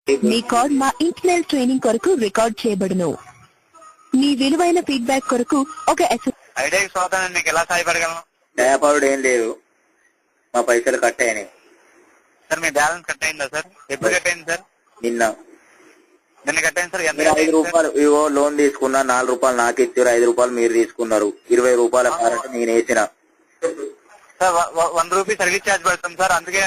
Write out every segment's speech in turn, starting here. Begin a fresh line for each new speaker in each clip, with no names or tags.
మీ call మా internal training కొరకు record చేయబడును. మీ విలువైన ఫీడ్బ్యాక్ కొరకు ఒక
ఐడియా సోదరు మీకు ఎలా సహాయపడగలను?
దయాపరుడు ఏం లేదు, మా పైసలు కట్ అయినాయి
సార్. మీ బ్యాలెన్స్ కట్ అయిందా సార్? ఎప్పుడు కట్ అయింది సార్?
నిన్న
కట్ అయింది సార్. ఎంత?
5 రూపాయలు ఇవో లోన్ తీసుకున్నా, 4 రూపాయలు నాకు ఇచ్చారు, 5 రూపాయలు మీరు తీసుకున్నారు, 20 రూపాయల కరెంట్ నేను వేసిన
సార్. 1 రూపీ సర్వీస్ ఛార్జ్ పెడతాం సార్, అందుకే.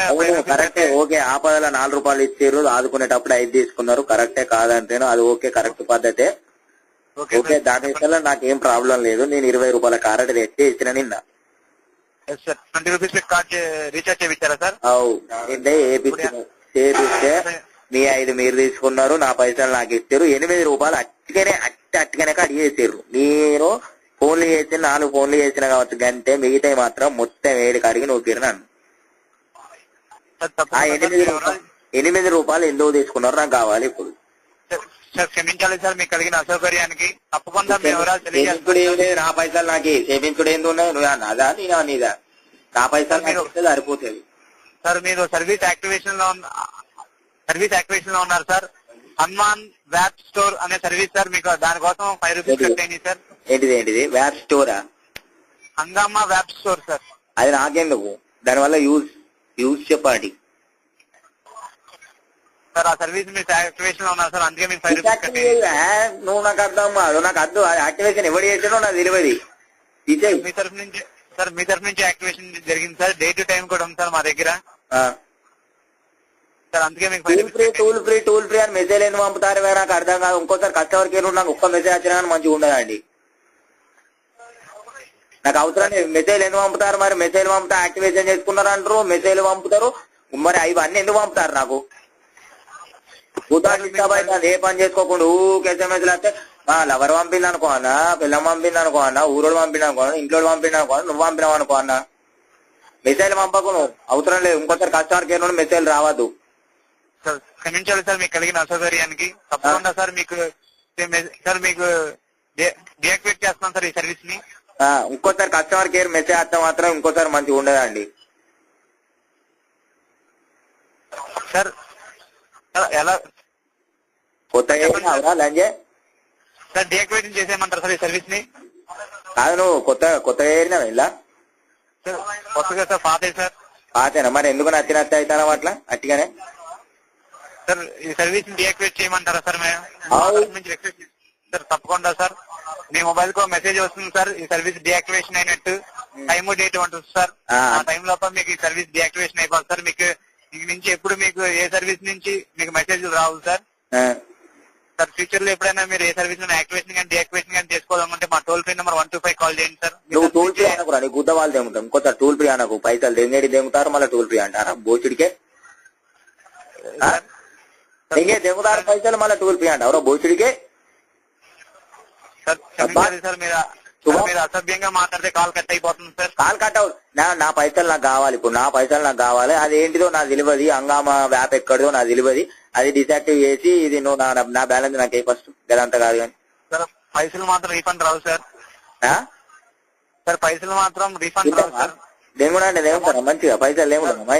కరెక్టే, ఓకే. ఆపదల 4 రూపాయలు ఇచ్చారు, ఆదుకునేటప్పుడు 5 తీసుకున్నారు, కరెక్టే కాదంటేను అది ఓకే, కరెక్ట్ పద్ధతే. ఓకే, దాని విషయంలో నాకేం ప్రాబ్లం లేదు. నేను 20 రూపాయల కరెంట్ తెచ్చి ఇచ్చిన నిన్న.
20 రూపీస్ కార్డ్ రీఛార్జ్ చేయించారా సార్?
అంటే చేపిస్తే మీ 5 మీరు తీసుకున్నారు, నా పైసలు నాకు ఇచ్చారు, 8 రూపాయలు అట్టుగానే అడిగేసారు. నేను ఫోన్లు చేసి 4 ఫోన్లు చేసిన కావచ్చు గంటే, మిగతా మాత్రం మొత్తం 7 అడిగి నూకిరు నన్ను. ఆ 8 రూపాయలు ఎందుకు తీసుకున్నారు నాకు కావాలి ఇప్పుడు.
సార్ క్షమించాలి సార్ మీకు కలిగిన అసౌకర్యానికి. తప్పకుండా మీ వివరాలు తెలియజేయండి.
నా పైసలు నాకు సేవించుడు ఏంది ఉన్నాయి, నువ్వు నాదా నేనా నీదా? నా పైసలు మీరు సరిపోతుంది
సార్. మీరు సర్వీస్ యాక్టివేషన్ లో ఉన్నారు సార్. హనుమాన్ వ్యాప్ స్టోర్ అనే సర్వీస్ సార్. మీకు దానికోసం 5 రూపీస్ కట్ అయింది సార్.
ఏంటిది వ్యాప్ స్టోరా?
హంగామా వ్యాప్ స్టోర్ సార్.
అది నాకెందుకు, దానివల్ల యూజ్ చెప్పండి
సార్. ఆ సర్వీస్ మీరు యాక్టివేషన్ లో ఉన్నారు సార్, అందుకే మీకు 5 రూపీస్ కట్ అయింది.
నువ్వు నాకు అర్థం కాదు, నాకు అర్థం యాక్టివేషన్ ఎవరు చేసాడో నాకు తెలియదు.
మీ తరఫు నుంచి సార్, మీ తరఫు నుంచి యాక్టివేషన్ జరిగింది సార్. డే టు టైం కూడా ఉంది సార్ మా దగ్గర సార్, అందుకే మీకు
టూల్ ఫ్రీ అని మెసేజ్ ఎందుకు పంపుతారు నాకు అర్థం కాదు. ఇంకోసారి కస్టమర్ కేర్ నాకు ఒక్క మెసేజ్ వచ్చినా కానీ మంచిగా ఉండదండి. నాకు అవసరం మెసేజ్ ఎందుకు పంపుతారు? మరి మెసేజ్ పంపుతా యాక్టివేషన్ చేసుకున్నారు అంటారు, మెసేజ్ పంపుతారు, మరి ఇవన్నీ ఎందుకు పంపుతారు నాకు? ఏ పని చేసుకోకుండా ఊకే ఎస్ఎంఎస్లు వస్తే లవర్ పంపింది అనుకో అన్న, పిల్లం పంపింది అనుకో అన్న, ఊరోడు పంపింది అనుకో అన్న, ఇంట్లో పంపింది అనుకో అన్న, నువ్వు పంపినావు అనుకో అన్న. మెసేజ్ పంపకు నువ్వు, అవసరం లేదు. ఇంకోసారి కస్టమర్ కేర్ నుండి మెసేజ్ రావద్దు.
క్షమించాలి సార్ మీకు కలిగిన అసౌకర్యానికి. తప్పకుండా సార్ మీకు డియాక్టివేట్ చేస్తాం సార్ ఈ సర్వీస్ ని.
ఇంకోసారి కస్టమర్ కేర్ మెసేజ్ వస్తే మాత్రం ఇంకోసారి మంచిగా ఉండదండి
సార్. ఎలా
కొత్తగా లంజే
సార్ డియాక్టివేట్ చేసేయమంటారు సార్ ఈ సర్వీస్ ని?
కాదు, నువ్వు కొత్తగా ఏరినా ఇలా
కొత్తగా సార్ పాతే సార్.
పాతేనా? మరి ఎందుకు నచ్చి అవుతానా అట్లా అట్టిగానే
సార్? ఈ సర్వీస్ ని డియాక్టివేట్ చేయమంటారా సార్? సార్ తప్పకుండా సార్. మీ మొబైల్ కు మెసేజ్ వస్తుంది సార్, ఈ సర్వీస్ డియాక్టివేషన్ అయినట్టు. టైము డేట్ ఉంటుంది సార్. ఆ టైం లోపల మీకు ఈ సర్వీస్ డియాక్టివేషన్ అయిపోతుంది సార్. మీకు ఇక నుంచి ఎప్పుడు మీకు ఏ సర్వీస్ నుంచి మీకు మెసేజ్ రావు సార్. సార్ ఫ్యూచర్ లో ఎప్పుడైనా మీరు ఏ సర్వీస్ యాక్టివేషన్ కానీ డియాక్టివేషన్ కానీ చేసుకోవాలంటే మా టోల్ ఫ్రీ నెంబర్ 125 కాల్ చేయండి సార్.
నువ్వు టోల్ ఫ్రీ అనకురా, నీ గుద్ద వాళ్ళు తెముతాం. ఇంకోసారి టోల్ ఫ్రీ అనకు, పైసలు దెంగేడి దెంగుతారు, మళ్ళీ టోల్ ఫ్రీ అంటారా? బోచుడికే దెంగుతారు పైసలు, మళ్ళీ టోల్ ఫ్రీ అంటారు బోచుడికే.
సార్ మీరు అసభ్యంగా మాట్లాడితే కాల్ కట్ అయిపోతుంది సార్.
కాల్ కట్ అవు, నా పైసలు నాకు కావాలి ఇప్పుడు, నా పైసలు నాకు కావాలి. అది ఏంటిదో నాకు తెలియదు, హంగామా వ్యాప్ ఎక్కడిదో నాకు తెలియదు. అది డిసాక్టివ్ చేసి ఇది నువ్వు నా బ్యాలెన్స్ నాకు ఫస్ట్ గదంతా కాదు కానీ.
సార్ పైసలు మాత్రం రీఫండ్ రావు సార్. సార్ పైసలు మాత్రం రీఫండ్ రావు సార్.
దేముడా అంటే దేముతారా మంచిగా పైసలు ఏముంటా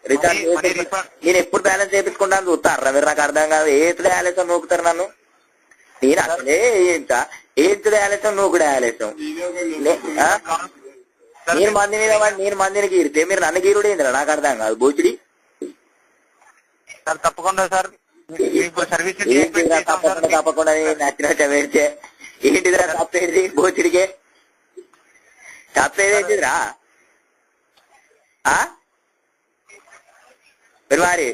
రీఛార్జ్. నేను ఎప్పుడు బ్యాలెన్స్ చేయించుకుంటాను చూస్తారా మీరు? నాకు అర్థం కాదు. ఏతుడే ఆలస్యం నూకుతారు నన్ను. నేను అసలే ఏంటి ఆలస్యం నూకుడే ఆలస్యం. నేను మందిని గీరితే మీరు నన్ను గీరుడు ఏందిరా? నాకు అర్థం కాదు. బోచుడి
సార్ తప్పకుండా సార్.
తప్పకుండా నచ్చినట్టు పెడితే ఏంటిదిరా తప్పేది? బోచుడికే తప్పేదేంటిదిరా? మరి